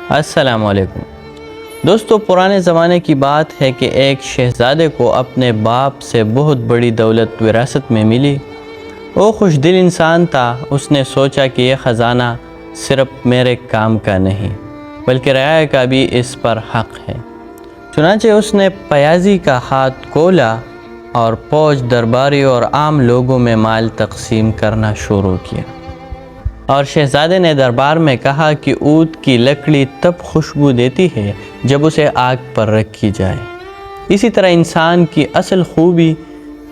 السلام علیکم دوستو، پرانے زمانے کی بات ہے کہ ایک شہزادے کو اپنے باپ سے بہت بڑی دولت وراثت میں ملی۔ وہ خوش دل انسان تھا۔ اس نے سوچا کہ یہ خزانہ صرف میرے کام کا نہیں بلکہ رعایا کا بھی اس پر حق ہے۔ چنانچہ اس نے پیازی کا ہاتھ کھولا اور فوج، درباری اور عام لوگوں میں مال تقسیم کرنا شروع کیا۔ اور شہزادے نے دربار میں کہا کہ عود کی لکڑی تب خوشبو دیتی ہے جب اسے آگ پر رکھی جائے۔ اسی طرح انسان کی اصل خوبی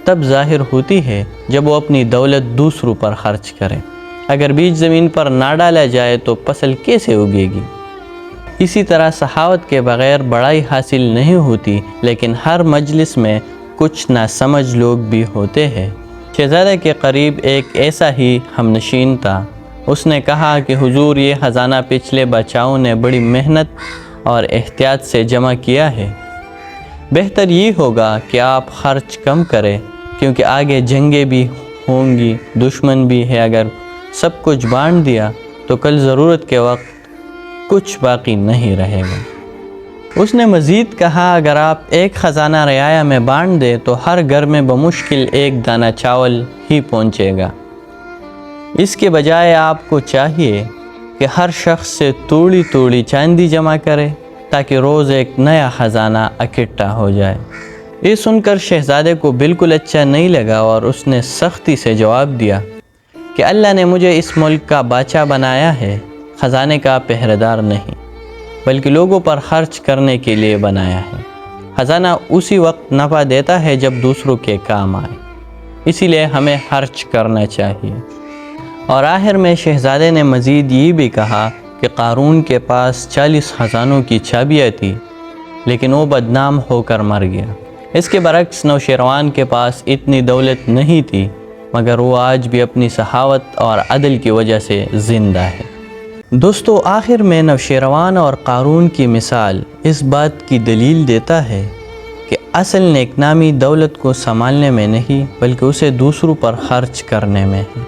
تب ظاہر ہوتی ہے جب وہ اپنی دولت دوسروں پر خرچ کرے۔ اگر بیج زمین پر نہ ڈالا جائے تو فصل کیسے اگے گی؟ اسی طرح سخاوت کے بغیر بڑائی حاصل نہیں ہوتی، لیکن ہر مجلس میں کچھ ناسمجھ لوگ بھی ہوتے ہیں۔ شہزادے کے قریب ایک ایسا ہی ہمنشین تھا۔ اس نے کہا کہ حضور، یہ خزانہ پچھلے بادشاہوں نے بڑی محنت اور احتیاط سے جمع کیا ہے۔ بہتر یہ ہوگا کہ آپ خرچ کم کریں، کیونکہ آگے جنگیں بھی ہوں گی، دشمن بھی ہے۔ اگر سب کچھ بانٹ دیا تو کل ضرورت کے وقت کچھ باقی نہیں رہے گا۔ اس نے مزید کہا، اگر آپ ایک خزانہ رعایا میں بانٹ دیں تو ہر گھر میں بمشکل ایک دانہ چاول ہی پہنچے گا۔ اس کے بجائے آپ کو چاہیے کہ ہر شخص سے توڑی توڑی چاندی جمع کرے تاکہ روز ایک نیا خزانہ اکٹھا ہو جائے۔ یہ سن کر شہزادے کو بالکل اچھا نہیں لگا اور اس نے سختی سے جواب دیا کہ اللہ نے مجھے اس ملک کا بادشاہ بنایا ہے، خزانے کا پہرے دار نہیں، بلکہ لوگوں پر خرچ کرنے کے لیے بنایا ہے۔ خزانہ اسی وقت نفع دیتا ہے جب دوسروں کے کام آئے، اسی لیے ہمیں خرچ کرنا چاہیے۔ اور آخر میں شہزادے نے مزید یہ بھی کہا کہ قارون کے پاس 40 خزانوں کی چابیاں تھیں، لیکن وہ بدنام ہو کر مر گیا۔ اس کے برعکس نوشیروان کے پاس اتنی دولت نہیں تھی، مگر وہ آج بھی اپنی سخاوت اور عدل کی وجہ سے زندہ ہے۔ دوستو، آخر میں نوشیروان اور قارون کی مثال اس بات کی دلیل دیتا ہے کہ اصل نیک نامی دولت کو سنبھالنے میں نہیں بلکہ اسے دوسروں پر خرچ کرنے میں ہے۔